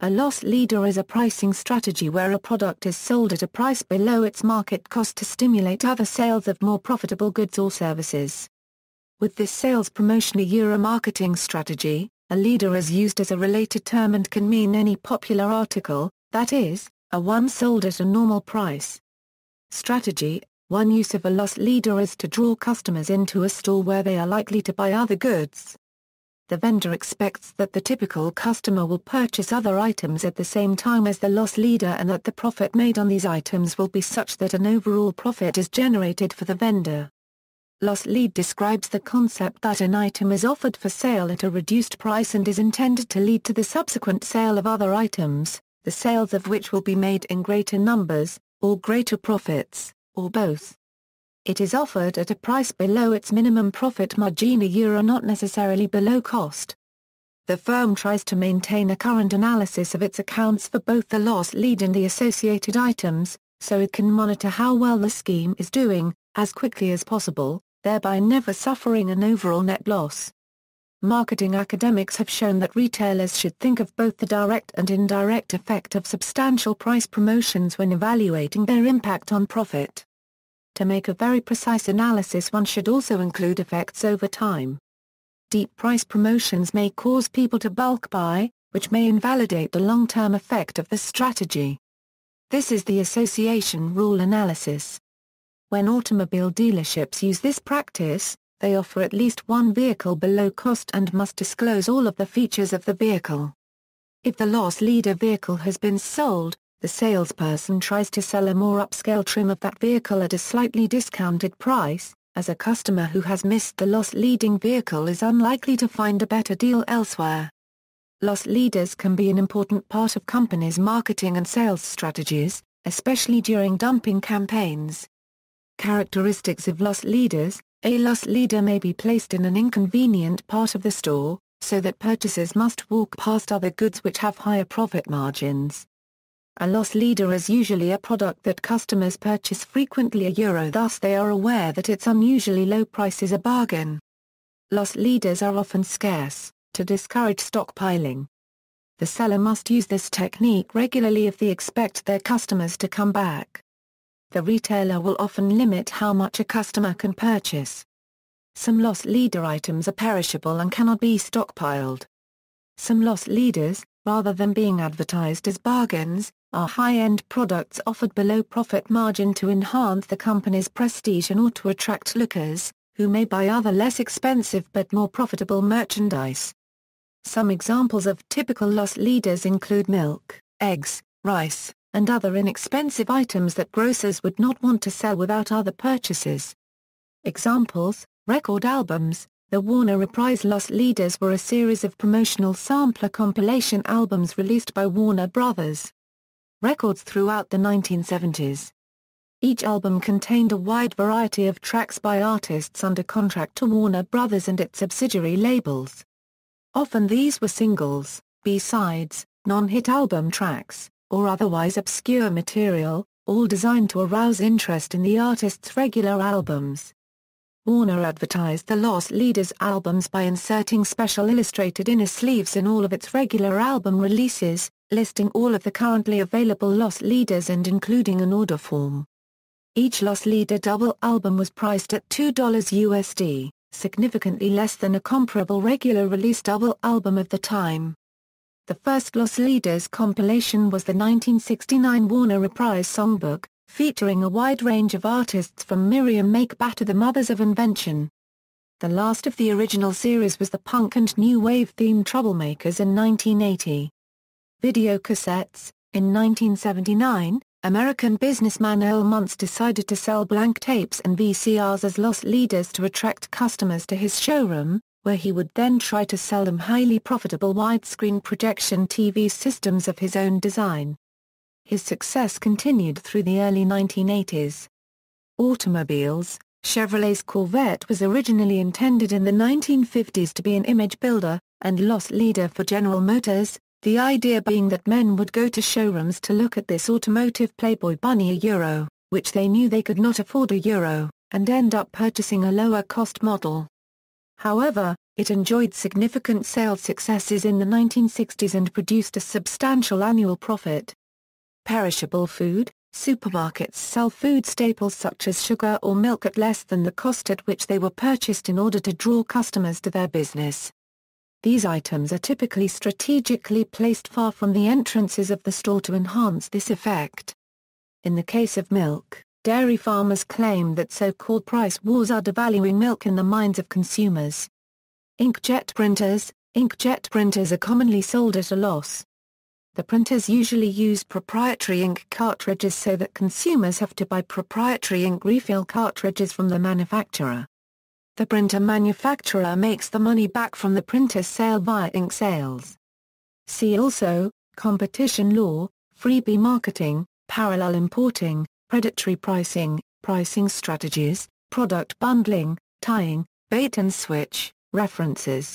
A loss leader is a pricing strategy where a product is sold at a price below its market cost to stimulate other sales of more profitable goods or services. With this sales promotion a marketing strategy, a leader is used as a related term and can mean any popular article, that is, a one sold at a normal price. Strategy: one use of a loss leader is to draw customers into a store where they are likely to buy other goods. The vendor expects that the typical customer will purchase other items at the same time as the loss leader and that the profit made on these items will be such that an overall profit is generated for the vendor. Loss lead describes the concept that an item is offered for sale at a reduced price and is intended to lead to the subsequent sale of other items, the sales of which will be made in greater numbers, or greater profits, or both. It is offered at a price below its minimum profit margin not necessarily below cost. The firm tries to maintain a current analysis of its accounts for both the loss lead and the associated items, so it can monitor how well the scheme is doing, as quickly as possible, thereby never suffering an overall net loss. Marketing academics have shown that retailers should think of both the direct and indirect effect of substantial price promotions when evaluating their impact on profit. To make a very precise analysis, one should also include effects over time. Deep price promotions may cause people to bulk buy, which may invalidate the long-term effect of the strategy. This is the association rule analysis. When automobile dealerships use this practice, they offer at least one vehicle below cost and must disclose all of the features of the vehicle. If the loss leader vehicle has been sold, the salesperson tries to sell a more upscale trim of that vehicle at a slightly discounted price, as a customer who has missed the loss-leading vehicle is unlikely to find a better deal elsewhere. Loss leaders can be an important part of companies' marketing and sales strategies, especially during dumping campaigns. Characteristics of loss leaders: a loss leader may be placed in an inconvenient part of the store, so that purchasers must walk past other goods which have higher profit margins. A loss leader is usually a product that customers purchase frequently thus they are aware that its unusually low price is a bargain. Loss leaders are often scarce, to discourage stockpiling. The seller must use this technique regularly if they expect their customers to come back. The retailer will often limit how much a customer can purchase. Some loss leader items are perishable and cannot be stockpiled. Some loss leaders, rather than being advertised as bargains, are high-end products offered below profit margin to enhance the company's prestige and or to attract lookers, who may buy other less expensive but more profitable merchandise. Some examples of typical loss leaders include milk, eggs, rice, and other inexpensive items that grocers would not want to sell without other purchases. Examples: record albums. The Warner Reprise loss leaders were a series of promotional sampler compilation albums released by Warner Brothers Records throughout the 1970s. Each album contained a wide variety of tracks by artists under contract to Warner Brothers and its subsidiary labels. Often these were singles, B-sides, non-hit album tracks, or otherwise obscure material, all designed to arouse interest in the artist's regular albums. Warner advertised the loss leaders' albums by inserting special illustrated inner sleeves in all of its regular album releases, listing all of the currently available loss leaders and including an order form. Each loss leader double album was priced at $2 significantly less than a comparable regular release double album of the time. The first loss leaders compilation was the 1969 Warner Reprise Songbook, featuring a wide range of artists from Miriam Makeba to the Mothers of Invention. The last of the original series was the punk and new wave themed Troublemakers in 1980. Video cassettes. In 1979, American businessman Earl Muntz decided to sell blank tapes and VCRs as loss leaders to attract customers to his showroom, where he would then try to sell them highly profitable widescreen projection TV systems of his own design. His success continued through the early 1980s. Automobiles. Chevrolet's Corvette was originally intended in the 1950s to be an image builder, and loss leader for General Motors, the idea being that men would go to showrooms to look at this automotive Playboy bunny which they knew they could not afford and end up purchasing a lower-cost model. However, It enjoyed significant sales successes in the 1960s and produced a substantial annual profit. Perishable food. Supermarkets sell food staples such as sugar or milk at less than the cost at which they were purchased in order to draw customers to their business. These items are typically strategically placed far from the entrances of the store to enhance this effect. In the case of milk, dairy farmers claim that so-called price wars are devaluing milk in the minds of consumers. Inkjet printers. Inkjet printers are commonly sold at a loss. The printers usually use proprietary ink cartridges so that consumers have to buy proprietary ink refill cartridges from the manufacturer. The printer manufacturer makes the money back from the printer's sale via ink sales. See also, competition law, freebie marketing, parallel importing, predatory pricing, pricing strategies, product bundling, tying, bait and switch. References